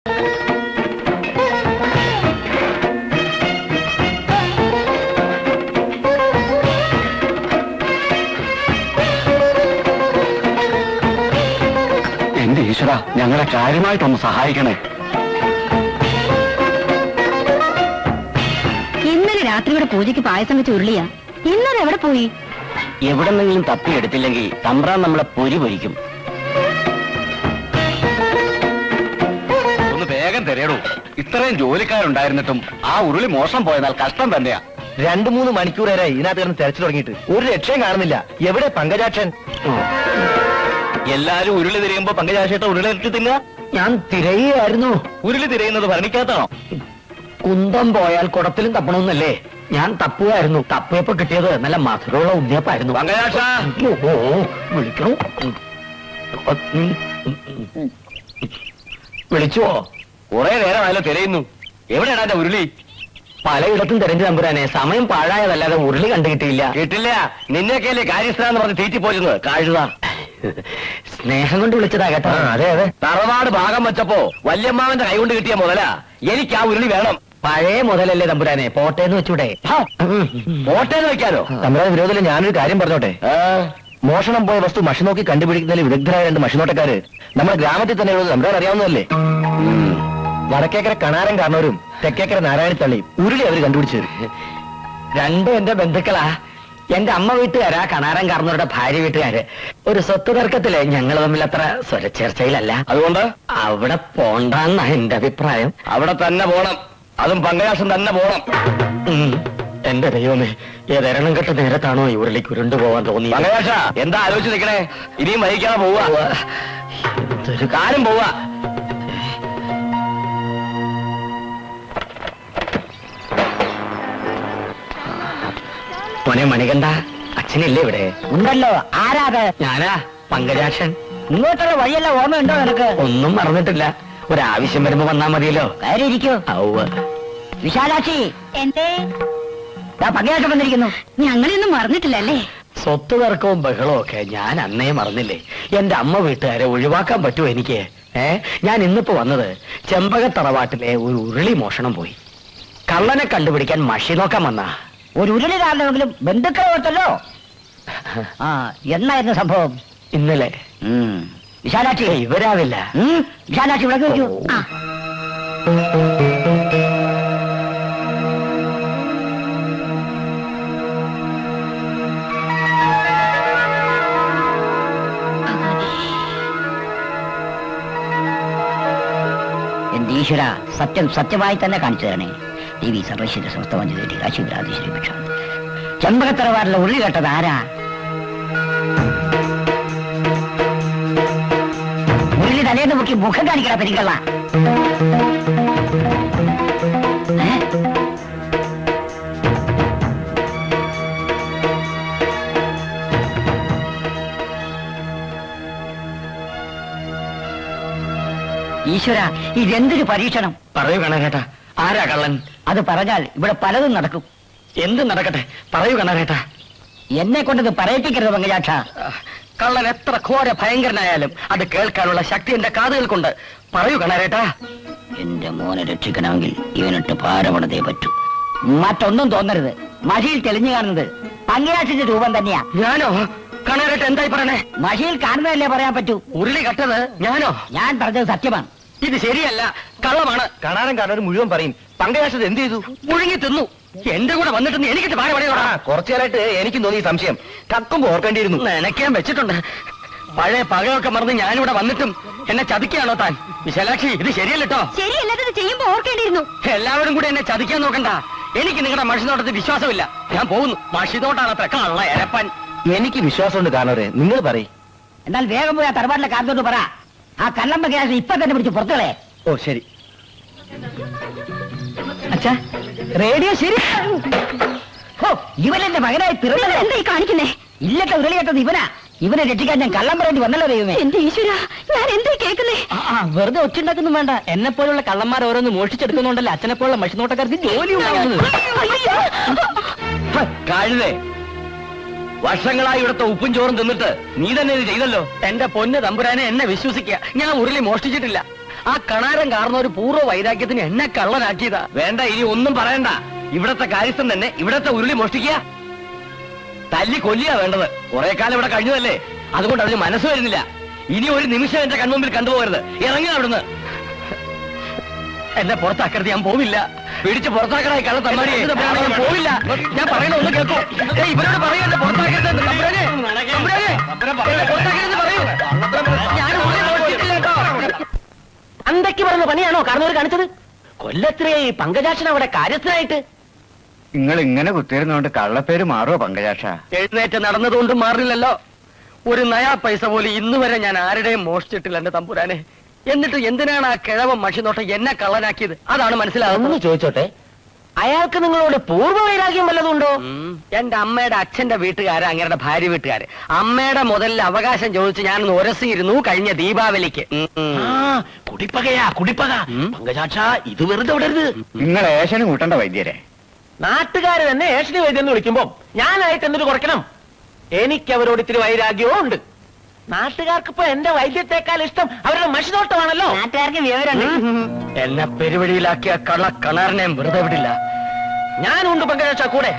എന്റെ ഈശ്വര, ഞങ്ങളെ കാര്യമായിട്ടൊന്ന് സഹായിക്കണേ. ഇന്നലെ രാത്രിയുടെ പൂജയ്ക്ക് പായസം വെച്ച് ഉരുളിയാ. ഇന്നലെ എവിടെ പോയി? എവിടെന്നെങ്കിലും തപ്പിയെടുത്തില്ലെങ്കിൽ തമ്പ്രാൻ നമ്മളെ പൊരി പൊരിക്കും. ഒന്ന് വേഗം തരേടൂ. ഇത്രയും ജോലിക്കാരുണ്ടായിരുന്നിട്ടും ആ ഉരുളി മോശം പോയതാൽ കഷ്ടം തന്നെയാ. 2-3 മണിക്കൂറേരായി ഇതിനകത്ത് കിടന്ന് തെരച്ചിൽ തുടങ്ങിയിട്ട് ഒരു രക്ഷയും കാണുന്നില്ല. എവിടെ പങ്കജാക്ഷൻ? എല്ലാരും ഉരുളി തിരയുമ്പോ പങ്കജാക്ഷേട്ട ഉരുളി ഇട്ട് തിന്നുക. ഞാൻ തിരയുകയായിരുന്നു. ഉരുളി തിരയുന്നത് ഭരണിക്കകത്താണോ? കുന്തം പോയാൽ കുടത്തിലും തപ്പണമെന്നല്ലേ? ഞാൻ തപ്പുകയായിരുന്നു. തപ്പിയപ്പോ കിട്ടിയത് നല്ല മധുരമുള്ള ഉണ്ണിയപ്പായിരുന്നു. വിളിക്കണോ? വിളിച്ചോ? കുറെ നേരമായാലോ തിരയുന്നു. എവിടെയാണ് എന്റെ ഉരുളി? പലയിടത്തും തിരഞ്ഞു തമ്പുരാനെ. സമയം പാഴായതല്ലാതെ ഉരുളി കണ്ടു കിട്ടിയില്ല. കിട്ടില്ല. നിന്നെയൊക്കെയല്ലേ കാര്യസ്ഥനെന്ന് പറഞ്ഞ് തീറ്റിപ്പോയിരുന്നത്. കാഴുത സ്നേഹം കൊണ്ട് വിളിച്ചതാ കേട്ടോ. അതെ അതെ. തറവാട് ഭാഗം വെച്ചപ്പോ വല്യമ്മാവന്റെ കൈ കൊണ്ട് കിട്ടിയ മുതലാ. എനിക്ക് ആ ഉരുളി വേണം. പഴയ മുതലല്ലേ തമ്പുരാനെ? പോട്ടേന്ന് വെച്ചൂടെ? പോട്ടേന്ന് വെക്കാനോ? തമ്പുരാൻ വിരോധത്തിൽ ഞാനൊരു കാര്യം പറഞ്ഞോട്ടെ. മോഷണം പോയ വസ്തു മഷി നോക്കി കണ്ടുപിടിക്കുന്നതിൽ വിദഗ്ധരായ 2 മഷിനോട്ടക്കാര് നമ്മുടെ ഗ്രാമത്തിൽ തന്നെ ഉള്ളത് തമ്പുരാൻ അറിയാവുന്നതല്ലേ? വടക്കേക്കര കണാരൻ കാരണവരും തെക്കേക്കര നാരായണത്തള്ളിയും ഉരുളി അവര് കണ്ടുപിടിച്ചു. 2 എന്റെ ബന്ധുക്കളാ. എന്റെ അമ്മ വീട്ടുകാരാ കണാരൻ കാരണവരുടെ ഭാര്യ വീട്ടുകാര്. ഒരു സ്വത്ത് തർക്കത്തില് ഞങ്ങൾ തമ്മിൽ അത്ര സ്വരച്ചേർച്ചയിലല്ല. അതുകൊണ്ട് അവിടെ പോണ്ടെന്നാ എന്റെ അഭിപ്രായം. അവിടെ തന്നെ പോണം. അതും പങ്കജാക്ഷൻ തന്നെ പോണം. എന്റെ ദൈവമേ, ഏതെരണം കെട്ട നേരത്താണോ ഈ ഉരുളിക്ക് ഉരുണ്ടു പോവാൻ തോന്നി? പങ്കജാക്ഷ എന്താ ആലോചിച്ച് നിൽക്കണേ? ഇനിയും വഹിക്കാതെ പോവാ. എന്തൊരു കാര്യം പോവാ. മോനെ മണികണ്ഠ, അച്ഛനില്ലേ ഇവിടെ? ഉണ്ടല്ലോ. ആരാത്? ഞാനാ, പങ്കജാക്ഷൻ. ഇങ്ങോട്ടുള്ള വഴിയല്ല ഓർമ്മയുണ്ടോ നിനക്ക്? ഒന്നും മറന്നിട്ടില്ല. ഒരാവശ്യം വരുമ്പോ വന്നാ മതിയല്ലോ. കാര്യം ഇരിക്കോ? വിശാലാക്ഷി, എന്തേ? പങ്കജാക്ഷൻ വന്നിരിക്കുന്നു. ഞങ്ങളെയൊന്നും മറന്നിട്ടില്ലല്ലേ? സ്വത്ത് തർക്കവും ബഹളവും ഒക്കെ ഞാൻ അന്നേ മറന്നില്ലേ? എന്റെ അമ്മ വീട്ടുകാരെ ഒഴിവാക്കാൻ പറ്റുമോ എനിക്ക്? ഞാൻ ഇന്നിപ്പോ വന്നത് ചെമ്പകത്തറവാട്ടിലെ ഒരു ഉരുളി മോഷണം പോയി. കള്ളനെ കണ്ടുപിടിക്കാൻ മഷി നോക്കാൻ വന്നാ. ഒരു ഉരുളി കാരണമെങ്കിലും ബന്ധുക്കളെ ഓർത്തല്ലോ. എന്നായിരുന്നു സംഭവം? ഇന്നലെ. വിശാലാക്ഷി ഇവരാവില്ല. വിശാലാക്ഷി ഇവിടെ നോക്കൂ. എന്റെ ഈശ്വര, സത്യം സത്യമായി തന്നെ കാണിച്ചു തരണേ. ദേവി സർവൈശ്വര്യ സമസ്തവഞ്ചി കാശിപുരാധീശ്വരി ഭിക്ഷ. ചെമ്പകത്തറവാറിലെ ഉരുളി കേട്ടത് ആരാ? ഉരുളി തലേന്ന് മുക്കി മുഖം കാണിക്കണ പെരിക്കള്ള. ഈശ്വര, ഇതെന്തൊരു പരീക്ഷണം! പറയൂ കണകേട്ടാ, ആരാ കള്ളൻ? അത് പറഞ്ഞാൽ ഇവിടെ പലതും നടക്കും. എന്ത് നടക്കട്ടെ, പറയൂ കണകേട്ടാ. എന്നെ കൊണ്ടത് പറയിപ്പിക്കരുത് പങ്കജാക്ഷ. കള്ളൻ എത്ര ഘോര ഭയങ്കരനായാലും അത് കേൾക്കാനുള്ള ശക്തി എന്റെ കാതുകൾക്കുണ്ട്. പറയൂ കണകേട്ടാ. എന്റെ മോനെ രക്ഷിക്കണമെങ്കിൽ ഇവനിട്ട് പാരപണതേ പറ്റൂ. മറ്റൊന്നും തോന്നരുത്. മഷിയിൽ തെളിഞ്ഞു കാണുന്നത് പങ്കജാക്ഷന്റെ രൂപം തന്നെയാ. ഞാനോ? കണകേട്ട എന്തായി പറയണേ? മഷിയിൽ കാണുന്നതല്ലേ പറയാൻ പറ്റൂ. ഉരുളി കട്ടത് ഞാനോ? ഞാൻ പറഞ്ഞത് സത്യമാണ്. ഇത് ശരിയല്ല, കള്ളമാണ്. കാണാനും കാണാനും മുഴുവൻ പറയും. പങ്കജാക്ഷത് എന്ത് ചെയ്തു? മുഴുങ്ങി തിന്നു. എന്റെ കൂടെ വന്നിട്ട് എനിക്കിട്ട് പാര പണിയോടാ. കുറച്ചുകാലായിട്ട് എനിക്കും തോന്നി സംശയം. കക്കുമ്പോ ഓർക്കേണ്ടിയിരുന്നു. നനയ്ക്കാൻ വെച്ചിട്ടുണ്ട്. പഴയ പകയൊക്കെ മറന്ന് ഞാനിവിടെ വന്നിട്ടും എന്നെ ചതിക്കാണോ താൻ? വിശാലാക്ഷി, ഇത് ശരിയല്ലോ. ശരിയല്ലാത്തത് ചെയ്യുമ്പോ ഓർക്കേണ്ടിയിരുന്നു. എല്ലാവരും കൂടെ എന്നെ ചതിക്കാൻ നോക്കണ്ട. എനിക്ക് നിങ്ങളുടെ മഷിനോട്ടത്തിൽ വിശ്വാസമില്ല. ഞാൻ പോകുന്നു. മഷിനോട്ടാണ് അത്ര കള്ള എരപ്പൻ. എനിക്ക് വിശ്വാസമുണ്ട്. കാണവരെ, നിങ്ങൾ പറയും. എന്നാൽ വേഗം പോയി ആ തറവാട്ടിലെ കാരണത്തോട് പറ. ആ കള്ളം പങ്കജാക്ഷ ഇപ്പൊ തന്നെ പിടിച്ച് പുറത്തുകളെ. ഓ ശരി. അച്ഛാ, റേഡിയോ ശരി. ഇവനെന്റെ മകനായി പിറന്നത് എന്തായി കാണിക്കുന്നേ? ഇല്ലത്തെ ഉരുളി കേട്ടത് ഇവനാ. ഇവനെ രക്ഷിക്കാൻ ഞാൻ കള്ളം പറയേണ്ടി വന്നല്ലോ ദൈവമേ. എന്റെ ഈശ്വര, ഞാൻ എന്തായി കേൾക്കുന്നേ? വെറുതെ ഒച്ചുണ്ടാക്കുന്നു വേണ്ട. എന്നെ പോലുള്ള കള്ളന്മാർ ഓരോന്ന് മോഷിച്ചെടുക്കുന്നുണ്ടല്ലോ അച്ഛനെ പോലുള്ള മഷിനോട്ടക്കാർക്ക് ജോലി ഉണ്ടാവുന്നത്. കഴുതേ, വർഷങ്ങളായി ഇവിടുത്തെ ഉപ്പും ചോറും തിന്നിട്ട് നീ തന്നെ ഇത് ചെയ്തല്ലോ. എന്റെ പൊന്ന് തമ്പുരാനെ, എന്നെ വിശ്വസിക്കുക. ഞാൻ ഉരുളി മോഷ്ടിച്ചിട്ടില്ല. ആ കണാരം കാരണ ഒരു പൂർവ്വ വൈരാഗ്യത്തിന് എന്നെ കള്ളനാക്കിയതാ. വേണ്ട, ഇനി ഒന്നും പറയണ്ട. ഇവിടത്തെ കാര്യസ്ഥൻ തന്നെ ഇവിടത്തെ ഉരുളി മോഷ്ടിക്കുക, തല്ലി കൊല്ലിയാ വേണ്ടത്. കുറെ കാലം ഇവിടെ കഴിഞ്ഞതല്ലേ, അതുകൊണ്ട് അവന് മനസ്സ് വരുന്നില്ല. ഇനി ഒരു നിമിഷം എന്റെ കൺമുമ്പിൽ കണ്ടുപോകരുത്. ഇറങ്ങി അവിടുന്ന്. എന്നെ പുറത്താക്കരുത്, ഞാൻ പോവില്ല. പിടിച്ച് പുറത്താക്കണായി കള്ള തമ്മാടി, ഞാൻ പോവില്ല. ഞാൻ പറയണ ഒന്ന് കേൾക്കോ? ഇവരോട് പറയൂ എന്നെ പുറത്താക്കരുത്. അന്തൊക്കെ പറഞ്ഞ പണിയാണോ കാരണവർ കാണിച്ചത്? കൊല്ലത്തിലെ പങ്കജാക്ഷൻ അവിടെ കാര്യസ്ഥനായിട്ട്. നിങ്ങൾ ഇങ്ങനെ കുത്തിയിരുന്നോണ്ട് കള്ളപ്പേര് മാറുമോ പങ്കജാക്ഷ? എഴുന്നേറ്റ് നടന്നതുകൊണ്ട് മാറില്ലല്ലോ. ഒരു നയാ പൈസ പോലും ഇന്ന് വരെ ഞാൻ ആരുടെയും മോഷ്ടിച്ചിട്ടില്ല എന്റെ തമ്പുരാനെ. എന്നിട്ട് എന്തിനാണ് ആ കിഴവൻ മഷിനോട്ടം എന്നെ കള്ളനാക്കിയത്? അതാണ് മനസ്സിലാകുന്നത്. ചോദിച്ചോട്ടെ, അയാൾക്ക് നിങ്ങളോട് പൂർവ്വ വൈരാഗ്യം വല്ലതുണ്ടോ? എന്റെ അമ്മയുടെ അച്ഛന്റെ വീട്ടുകാര്, അങ്ങയുടെ ഭാര്യ വീട്ടുകാര്. അമ്മയുടെ മുതലിൽ അവകാശം ചോദിച്ച് ഞാനൊന്ന് ഉരസിയിരുന്നു കഴിഞ്ഞ ദീപാവലിക്ക്. കുടിപ്പകയാ കുടിപ്പക. പങ്കജാക്ഷ, ഇത് വെറുതെ വിടരുത്. നിങ്ങൾ ഏഷന് കൂട്ടണ്ട വൈദ്യരെ. നാട്ടുകാര് തന്നെ ഏഷണി വൈദ്യം എന്ന് വിളിക്കുമ്പോ ഞാനായിട്ട് എന്തിനു കുറയ്ക്കണം? എനിക്ക് അവരോട് ഇത്തിരി വൈരാഗ്യവും ഉണ്ട്. നാട്ടുകാർക്ക് ഇപ്പൊ എന്റെ വൈദ്യത്തെക്കാൾ ഇഷ്ടം അവരുടെ മഷിനോട്ടമാണല്ലോ. നാട്ടുകാർക്ക് വിവരമുണ്ട്. എന്നെ പെരുവഴിയിലാക്കിയ കള്ള കണാറിനെ വെറുതെ വിടില്ല. ഞാനുണ്ട് പങ്കജാക്ഷ കൂടെ.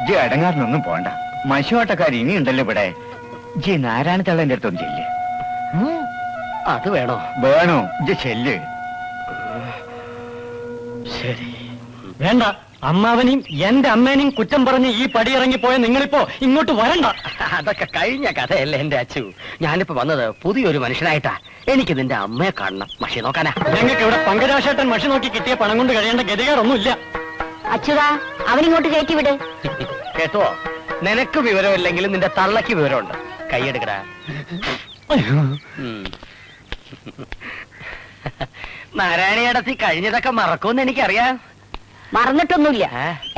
ജി അടങ്ങാറിനൊന്നും പോണ്ട. മശുവാട്ടക്കാർ ഇനിയുണ്ടല്ലോ ഇവിടെ. ജി നാരായണ തള്ളന്റെ അടുത്തൊന്നും ചെല്ല്. അത് വേണോ? വേണോ? ജി ചെല്ല്. ശരി. വേണ്ട, അമ്മാവനെയും എന്റെ അമ്മേനെയും കുറ്റം പറഞ്ഞ് ഈ പടിയിറങ്ങിപ്പോയ നിങ്ങളിപ്പോ ഇങ്ങോട്ട് വരണ്ട. അതൊക്കെ കഴിഞ്ഞ കഥയല്ലേ എന്റെ അച്ചു. ഞാനിപ്പോ വന്നത് പുതിയൊരു മനുഷ്യനായിട്ടാ. എനിക്ക് നിന്റെ അമ്മയെ കാണണം. മഷി നോക്കാനാ. ഞങ്ങൾക്ക് ഇവിടെ പങ്കജാക്ഷേട്ടൻ മഷി നോക്കി കിട്ടിയ പണം കൊണ്ട് കഴിയേണ്ട ഗതികാരൊന്നുമില്ല. അച്യുതാ, അവനിങ്ങോട്ട് കയറ്റി വിട്. കേട്ടോ, നിനക്ക് വിവരമില്ലെങ്കിലും നിന്റെ തള്ളക്ക് വിവരമുണ്ട്. കൈയെടുക്കടാ. നാരായണിയടത്തി കഴിഞ്ഞതൊക്കെ മറക്കുമെന്ന് എനിക്കറിയാം. മറന്നിട്ടൊന്നുമില്ല.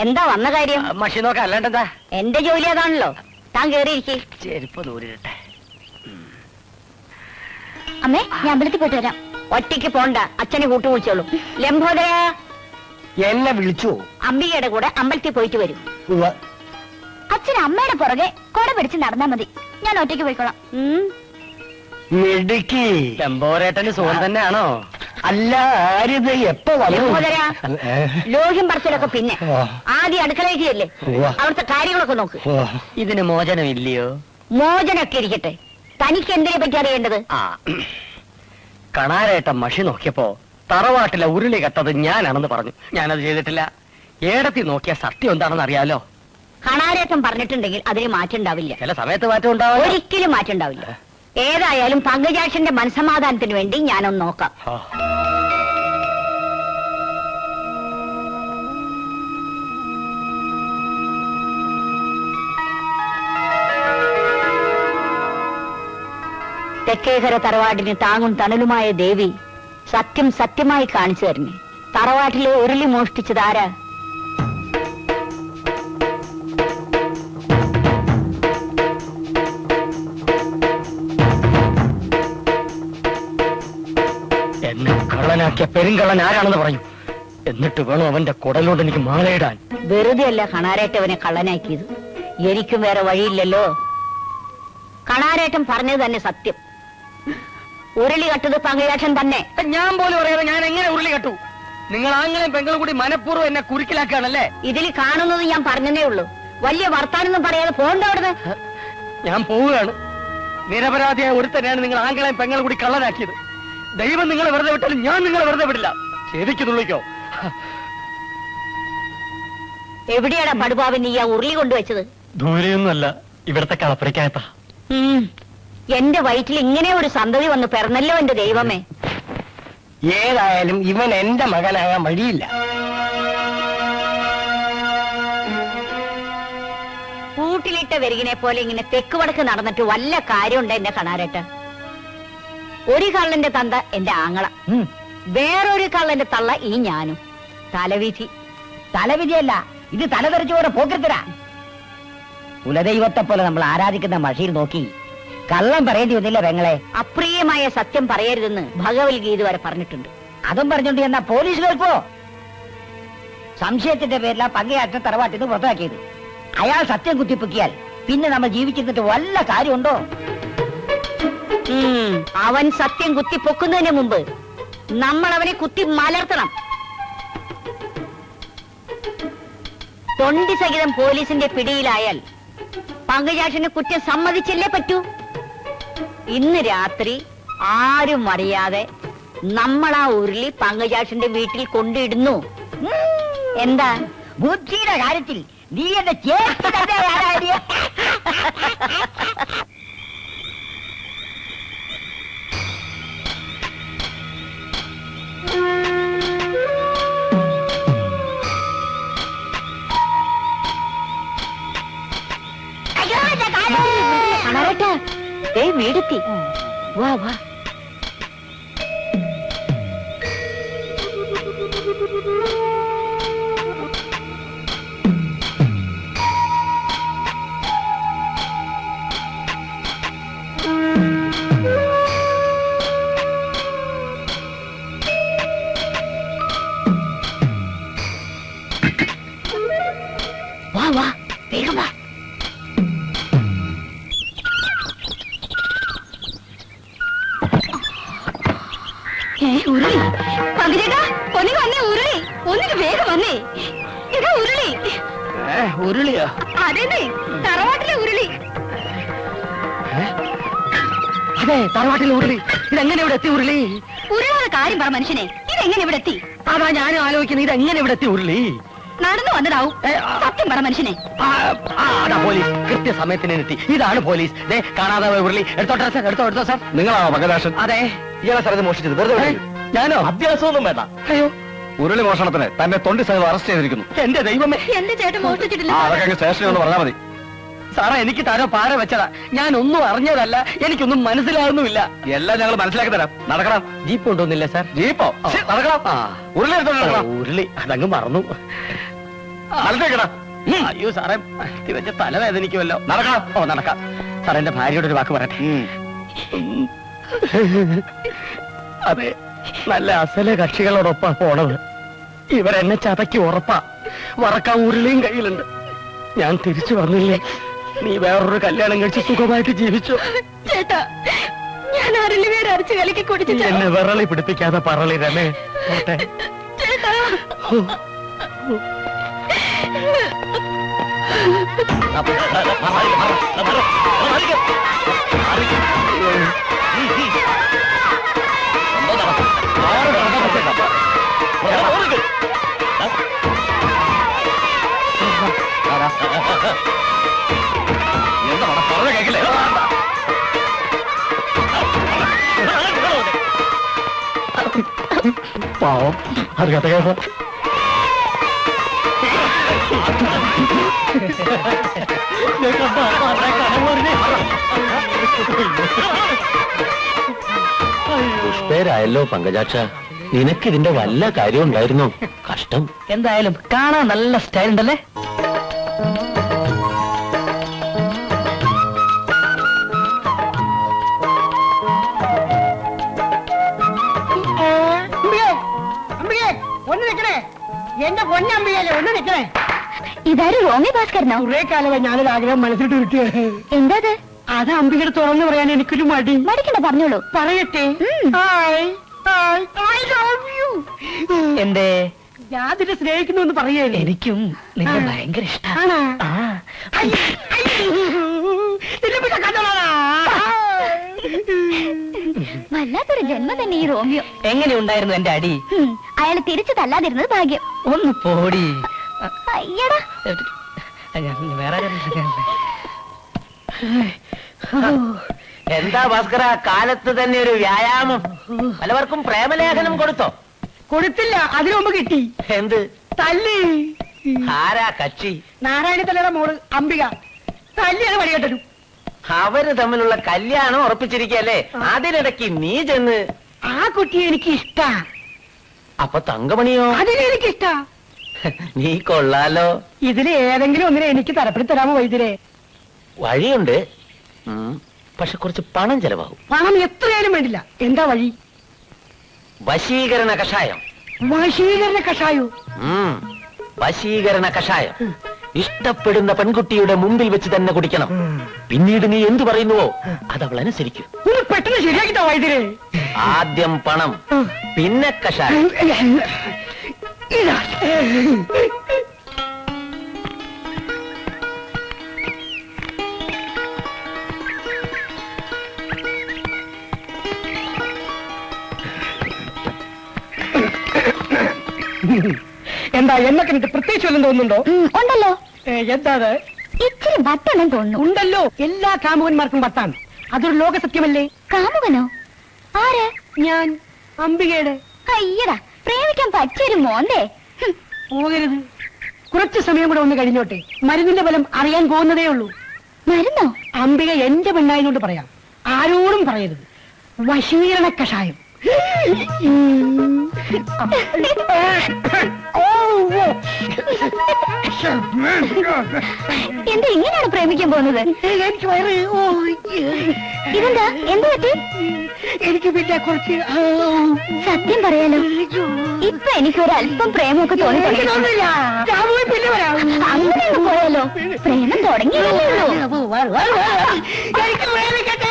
എന്താ വന്ന കാര്യം? മഷി നോക്കാം, അല്ലാണ്ടെന്താ? എന്റെ ജോലി അതാണല്ലോ. താൻ കേറിയിരിക്കേ. ചെരുപ്പ് ദൂരിട്ടെ. അമ്മേ, ഞാൻ അമ്പലത്തിൽ പോയിട്ട് വരാം. ഒറ്റയ്ക്ക് പോണ്ട, അച്ഛനെ കൂട്ടു വിളിച്ചോളൂ. ലംബോദര, എന്നെ വിളിച്ചു. അംബികയുടെ കൂടെ അമ്പലത്തിൽ പോയിട്ട് വരും. അച്ഛൻ അമ്മയുടെ പുറകെ കൊട പിടിച്ച് നടന്നാ മതി. ഞാൻ ഒറ്റയ്ക്ക് പോയിക്കോളാം. മിടുക്കി. ലംബോരേട്ടന് സുഖം തന്നെയാണോ? അല്ല, ആരിത് എപ്പോ ലംബോദര, ലോഹ്യം പറച്ചിലൊക്കെ പിന്നെ ആദ്യം അടുക്കളയ്ക്ക് ചെല്ലേ. അവിടുത്തെ കാര്യങ്ങളൊക്കെ നോക്ക്. ഇതിന് മോചനം ഇല്ലയോ? മോചനൊക്കെ ഇരിക്കട്ടെ, തനിക്ക് എന്തിനെ പറ്റി അറിയേണ്ടത്? കണാരേട്ടൻ മഷി നോക്കിയപ്പോ തറവാട്ടിലെ ഉരുളി കെട്ടത് ഞാനാണെന്ന് പറഞ്ഞു. ഞാനത് ചെയ്തിട്ടില്ല. ഏടത്തി നോക്കിയ സത്യം എന്താണെന്ന് അറിയാലോ. കണാരേട്ടൻ പറഞ്ഞിട്ടുണ്ടെങ്കിൽ അതിന് മാറ്റം ഉണ്ടാവില്ല. ചില സമയത്ത് മാറ്റം ഉണ്ടാവില്ല. ഒരിക്കലും മാറ്റം ഉണ്ടാവില്ല. ഏതായാലും പങ്കജാക്ഷന്റെ മനസ്സമാധാനത്തിന് വേണ്ടി ഞാനൊന്ന് നോക്കാം. തെക്കേകര തറവാടിന് താങ്ങും തണലുമായ ദേവി സത്യം സത്യമായി കാണിച്ചു തരണേ. തറവാട്ടിലെ ഉരുളി മോഷ്ടിച്ചതാരാ? എന്നെ കള്ളനാക്കിയ പെരുങ്കള്ളൻ ആരാണെന്ന് പറയും. എന്നിട്ട് വേണം അവന്റെ കുടലോട് എനിക്ക് മാലയിടാൻ. വെറുതെ അല്ല കണാരേട്ടവനെ കള്ളനാക്കിയത്. എനിക്കും വേറെ വഴിയില്ലല്ലോ. കണാരേട്ടൻ പറഞ്ഞത് തന്നെ സത്യം. ഉരുളി കട്ടത് പങ്കജാക്ഷൻ തന്നെ. ഞാൻ പോലും പറയാതെ ഞാൻ എങ്ങനെ ഉരുളി കെട്ടു? നിങ്ങൾ ആങ്ങളെയും പെങ്ങളും കൂടി മനഃപൂർവ്വം എന്നെ കുരുക്കിലാക്കുകയാണല്ലേ? ഇതിൽ കാണുന്നത് ഞാൻ പറഞ്ഞതേ ഉള്ളൂ. വലിയ വർത്താനൊന്നും പറയാതെ പോണ്ട അവിടുന്ന്. ഞാൻ പോവുകയാണ്. നിരപരാധിയായ ഒരുത്തനെയാണ് നിങ്ങൾ ആങ്ങളെയും പെങ്ങളും കൂടി കള്ളനാക്കിയത്. ദൈവം നിങ്ങളെ വെറുതെ വിട്ടാലും ഞാൻ നിങ്ങളെ വെറുതെ വിടില്ല. ശരിക്ക് തുള്ളിക്കോ. എവിടെയാണ് പടുപാവൻ നീ ആ ഉരുളി കൊണ്ടുവച്ചത്? ദൂരെയൊന്നുമല്ല, ഇവിടത്തെ കളപ്പുരയ്ക്കകത്താ. എന്റെ വയറ്റിൽ ഇങ്ങനെ ഒരു സന്തതി വന്ന് പിറന്നല്ലോ എന്റെ ദൈവമേ. ഏതായാലും ഇവൻ എന്റെ മകനാകാൻ വഴിയില്ല. കൂട്ടിലിട്ട വെരുകിനെ പോലെ ഇങ്ങനെ തെക്ക് വടക്ക് നടന്നിട്ട് വല്ല കാര്യമുണ്ട് എന്റെ കണാരേട്ട? ഒരു കള്ളന്റെ തന്ത എന്റെ ആങ്ങള, വേറൊരു കള്ളന്റെ തള്ള ഈ ഞാനും. തലവിധി. തലവിധിയല്ല, ഇത് തലതെറിച്ചോടെ പോക്കരുത്തരാ. കുലദൈവത്തെ പോലെ നമ്മൾ ആരാധിക്കുന്ന മഷീർ നോക്കി കള്ളം പറയേണ്ടി വന്നില്ല പെങ്ങളെ. അപ്രിയമായ സത്യം പറയരുതെന്ന് ഭഗവത്ഗീത വരെ പറഞ്ഞിട്ടുണ്ട്. അതും പറഞ്ഞോണ്ട് എന്നാ പോലീസ് കേൾക്കോ? സംശയത്തിന്റെ പേരിലാ പങ്കയാക്ഷൻ തറവാട്ടിൽ നിന്ന് പുറത്താക്കിയത്. അയാൾ സത്യം കുത്തിപ്പൊക്കിയാൽ പിന്നെ നമ്മൾ ജീവിച്ചിരുന്നിട്ട് വല്ല കാര്യമുണ്ടോ? അവൻ സത്യം കുത്തിപ്പൊക്കുന്നതിന് മുമ്പ് നമ്മൾ അവനെ കുത്തി മലർത്തണം. തൊണ്ടി സഹിതം പോലീസിന്റെ പിടിയിലായാൽ പങ്കജാക്ഷന് കുറ്റം സമ്മതിച്ചല്ലേ പറ്റൂ. ഇന്ന് രാത്രി ആരും അറിയാതെ നമ്മൾ ആ ഉരുളി പങ്കജാക്ഷന്റെ വീട്ടിൽ കൊണ്ടിടുന്നു. എന്താ? ബുദ്ധിയുടെ കാര്യത്തിൽ നീ എന്റെ ചേച്ചി തന്നെ. വീടെത്തി. വാ വാ. വാ വാ, വേഗം വാ. ഉരുളി പങ്കജേട്ടാ, ഒന്നിന് വന്നേ. ഉരുളി ഒന്നിന് വേഗം വന്നേ. ഇതാ ഉരുളി. ഉരുളിയോ? അതെ, തറവാട്ടിലെ ഉരുളി. അതെ, തറവാട്ടിലെ ഉരുളി. ഇതെങ്ങനെ ഇവിടെ എത്തി ഉരുളി? ഉരുളാതെ കാര്യം പറ മനുഷ്യനെ. ഇതെങ്ങനെ ഇവിടെ എത്തി? അതാ ഞാനും ആലോചിക്കുന്നത്. ഇതെങ്ങനെ ഇവിടെ എത്തി ഉരുളി? നടന്നു വന്നതാവും. സത്യം പറ മനുഷ്യനെ. അതാ പോലീസ് കൃത്യസമയത്തിന് എത്തി. ഇതാണ് പോലീസ്. കാണാതെ ഉരുളി. എടുത്തോട്ടെ സാർ, എടുത്തോ സാർ. നിങ്ങളാണോ പങ്കജാക്ഷൻ? അതെ. ഇയാളെ സ്ഥലത്ത് മോഷിച്ചത് വെറുതെ? ഞാനോ? അഭ്യാസമൊന്നും വേണ്ട. അയ്യോ, ഉരുളി മോഷണത്തിന് തന്നെ തൊണ്ടി സഹിതം അറസ്റ്റ് ചെയ്തിരിക്കുന്നു. എന്റെ ദൈവമേ, എന്റെ ചേട്ടൻ മോഷ്ടിച്ചിട്ടില്ല. അതൊക്കെ സ്റ്റേഷനിൽ ഒന്ന് പറഞ്ഞാൽ മതി. സാറേ, എനിക്ക് തരോ പാര വെച്ചതാ. ഞാനൊന്നും അറിഞ്ഞതല്ല, എനിക്കൊന്നും മനസ്സിലാകുന്നുമില്ല. എല്ലാം ഞങ്ങൾ മനസ്സിലാക്കി തരാം. നടക്കണം. ജീപ്പ് കൊണ്ടുവന്നില്ല സാർ? ജീപ്പോ? നടക്കണം. ഉരുളി എടുത്തോണ്ട് നടക്കണം. ഉരുളി അതങ്ങ് മറന്നു. നടത്തേക്കടാ. അയ്യോ സാറേ, വെച്ച തലവേദനിക്കുമല്ലോ. നടക്കണം. ഓ, നടക്കാം. സാർ, എന്റെ ഭാര്യയോട് ഒരു വാക്ക് പറയട്ടെ. അതെ, നല്ല അസല കക്ഷികളോടൊപ്പാ പോണത്. ഇവരെന്നെ ചതയ്ക്ക് ഉറപ്പാ. വറക്കാൻ ഉരുളിയും കയ്യിലുണ്ട്. ഞാൻ തിരിച്ചു വന്നില്ലേ, നീ വേറൊരു കല്യാണം കഴിച്ച് സുഖമായിട്ട് ജീവിച്ചു. ചേട്ടാ, ഞാൻ ആരിൽ പേര് അരച്ച് കലക്കി കുടിച്ചിട്ട് എന്നെ വിറളി പിടിപ്പിക്കാതെ പറളി രമേ. പോട്ടെ ചേട്ടാ. എന്താ പറഞ്ഞ കേക്കില്ലേ? പാവം അറിയാത്ത കേട്ടോ. പുഷ്പേരായല്ലോ പങ്കജാക്ഷ. നിനക്കിതിന്റെ വല്ല കാര്യം ഉണ്ടായിരുന്നോ? കഷ്ടം. എന്തായാലും കാണാൻ നല്ല സ്റ്റൈൽ ഉണ്ടല്ലേ. ഒന്ന് നിക്കണേ, എന്റെ പൊന്നമ്പിയല്ലേ, ഒന്ന് നിക്കണേ. ഇതാരും റോമി ഭാസ്കരനോ? കുറെ കാലമായി ഞാനൊരു ആഗ്രഹം മനസ്സിട്ട് കിട്ടിയത്. എന്താ അത് അമ്പികയുടെ തുറന്നു പറയാൻ എനിക്കൊരു മടി. മടിക്കണ്ട, പറഞ്ഞോളൂ. പറയട്ടെ. എന്തേ? ഞാൻ അതിനെ സ്നേഹിക്കുന്നു എന്ന് പറയല്ലേ. എനിക്കും നിന്നെ ഭയങ്കര ഇഷ്ടമാണ്. വല്ലാത്തൊരു ജന്മം തന്നെ ഈ റോമിയോ. എങ്ങനെ ഉണ്ടായിരുന്നു എന്റെ അടി? അയാള് തിരിച്ചു തല്ലാതിരുന്നത് ഭാഗ്യം. ഒന്ന് പോടി. അയ്യടാ, വേറെ എന്താ ഭാസ്കര, കാലത്ത് തന്നെ ഒരു വ്യായാമം. പലവർക്കും പ്രേമലേഖനം കൊടുത്തോ? കൊടുത്തില്ല, അതിനു മുമ്പ് കിട്ടി. എന്ത് തല്ലി? ആരാ കക്ഷി? നാരായണ തലയുടെ മോള് അംബിക. തല്ലിയാണ് വഴികെട്ടു. അവര് തമ്മിലുള്ള കല്യാണം ഉറപ്പിച്ചിരിക്കല്ലേ, അതിനിടയ്ക്ക് നീ ചെന്ന്. ആ കുട്ടിയെ എനിക്ക് ഇഷ്ടാ. അപ്പൊ തങ്കമണിയോ? അതിനെ എനിക്ക് ഇഷ്ടാ. നീ കൊള്ളാലോ. ഇതില് ഏതെങ്കിലും ഒന്നിനെ എനിക്ക് തരപ്പെടുത്തി തരാമോ വൈദ്യരെ? വഴിയുണ്ട്, പക്ഷെ കുറച്ച് പണം ചെലവാകും. പണം എത്രയായാലും വേണ്ടില്ല. എന്താ വഴി? വശീകരണ കഷായം. വശീകരണ കഷായോ? വശീകരണ കഷായം. ഇഷ്ടപ്പെടുന്ന പെൺകുട്ടിയുടെ മുമ്പിൽ വെച്ച് തന്നെ കുടിക്കണം. പിന്നീട് നീ എന്തു പറയുന്നുവോ അത് അവൾ അനുസരിക്കും. ഒന്ന് പെട്ടെന്ന് ശരിയാക്കിട്ടോ വൈദ്യരെ. ആദ്യം പണം, പിന്നെ കഷായം. ഇതാ. എന്താ എന്നെ കണ്ടിട്ട് പ്രത്യേകിച്ച് വല്ലതും തോന്നുന്നുണ്ടോ? ഉണ്ടല്ലോ, എന്താ അത്? ഇച്ചിരി വട്ടണം തോന്നുന്നു. ഉണ്ടല്ലോ, എല്ലാ കാമുകന്മാർക്കും വട്ടാണ്. അതൊരു ലോക സത്യമല്ലേ? കാമുകനോ? ആര്? ഞാൻ അംബികയുടെ. അയ്യടാ, പ്രേമിക്കാൻ പറ്റിയൊരു മോന്തേ. പോകരുത്, കുറച്ച് സമയം കൂടെ ഒന്ന് കഴിഞ്ഞോട്ടെ. മരുന്നിന്റെ ബലം അറിയാൻ പോകുന്നതേ ഉള്ളൂ. മരുന്നോ? അംബിക എന്റെ പെണ്ണായതുകൊണ്ട് പറയാം, ആരോടും പറയരുത്. വശീകരണ കഷായം. എന്താ ഇങ്ങനെയാണ് പ്രേമിക്കാൻ പോകുന്നത്? എനിക്ക് വയറ് ഇതെന്താ, എന്ത് പറ്റി? എനിക്ക് പിന്നെ കുറച്ച് സത്യം പറയാലോ, ഇപ്പൊ എനിക്കൊരു അല്പം പ്രേമമൊക്കെ തോന്നി എനിക്ക് തോന്നുന്നില്ല. ഞാൻ പോയി പിന്നെ വരാം. അങ്ങനെ പോയാലോ? പ്രേമം തുടങ്ങിയല്ലേ ഉള്ളൂ. എനിക്ക് പ്രേമിക്കട്ടെ.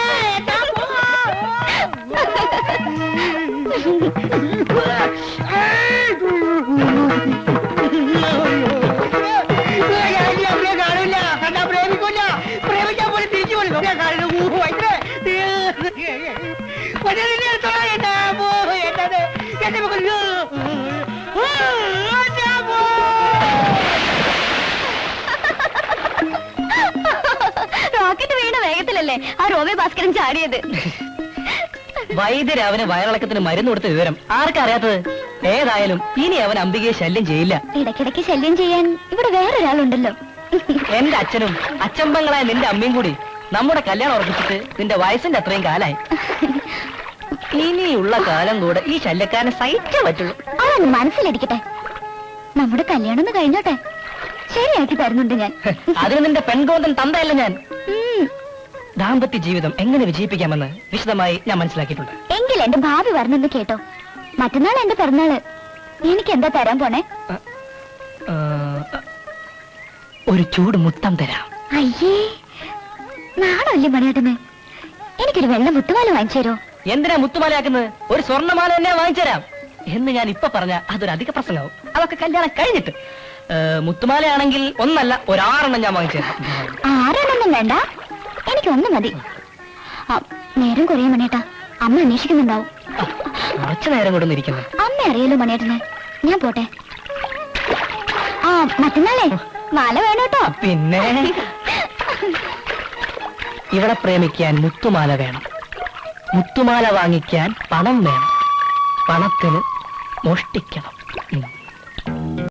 ഞാൻ കാണില്ല, കണ്ടാ പ്രേമിക്കൂല. പ്രേമിക്കാൻ പോലും തിരിച്ചു പോലും റോക്കറ്റ് വീണ വേഗത്തിലല്ലേ ആ റോബി ഭാസ്കരൻ ചാടിയത്. വൈദ്യര് അവന് വയറിളക്കത്തിന് മരുന്ന് കൊടുത്ത വിവരം ആർക്കറിയാത്തത്? ഏതായാലും ഇനി അവൻ അംബികയെ ശല്യം ചെയ്യില്ല. ഇടയ്ക്കിടയ്ക്ക് ശല്യം ചെയ്യാൻ ഇവിടെ വേറൊരാളുണ്ടല്ലോ. എന്റെ അച്ഛനും അച്ഛമ്പങ്ങളായ നിന്റെ അമ്മയും കൂടി നമ്മുടെ കല്യാണം ഉറപ്പിച്ചിട്ട് നിന്റെ വയസ്സിന്റെ അത്രയും കാലായി. ഇനിയുള്ള കാലം കൂടെ ഈ ശല്യക്കാരനെ സഹിച്ചേ പറ്റുള്ളൂ. അതൊന്ന് മനസ്സിലിരിക്കട്ടെ. നമ്മുടെ കല്യാണം ഒന്ന് കഴിഞ്ഞോട്ടെ, ശരിയാക്കി തരുന്നുണ്ട് ഞാൻ. അതിന് നിന്റെ പെൺകോന്തൻ തന്തയല്ല ഞാൻ. ദാമ്പത്യ ജീവിതം എങ്ങനെ വിജയിപ്പിക്കാമെന്ന് വിശദമായി ഞാൻ മനസ്സിലാക്കിയിട്ടുണ്ട്. എങ്കിൽ എന്റെ ഭാവി പറഞ്ഞെന്ന് കേട്ടോ. മറ്റന്നാൾ എന്റെ പിറന്നാള്. എനിക്ക് എന്താ തരാൻ പോണേ? ഒരു ചൂട് മുത്തം തരാം. അയ്യേ, നാണല്ലേ മണിയേട്ടന്? എനിക്കൊരു വെള്ള മുത്തുമാല വാങ്ങിച്ചു തരോ? എന്തിനാ മുത്തുമാലയാക്കുന്നത്? ഒരു സ്വർണ്ണമാല തന്നെ വാങ്ങിച്ചു തരാം എന്ന് ഞാൻ ഇപ്പൊ പറഞ്ഞ അതൊരു അധിക പ്രസംഗമാവും. അതൊക്കെ കല്യാണം കഴിഞ്ഞിട്ട്. മുത്തുമാലയാണെങ്കിൽ ഒന്നല്ല, ഒരാറെണ്ണം ഞാൻ വാങ്ങിച്ചു തരാം. 6 എണ്ണം വേണ്ട, എനിക്കൊന്നും മതി. നേരം കുറേ മണിയേട്ടാ, അമ്മ അന്വേഷിക്കുന്നുണ്ടാവും. കുറച്ചു നേരം കൂടെ ഇരിക്കുന്നു. അമ്മ അറിയാലോ മണിയേട്ടന്. ഞാൻ പോട്ടെ. മറ്റന്നാളേ മാല വേണോട്ടോ. പിന്നെ ഇവളെ പ്രേമിക്കാൻ മുത്തുമാല വേണം, മുത്തുമാല വാങ്ങിക്കാൻ പണം വേണം, പണത്തിന് മോഷ്ടിക്കണം.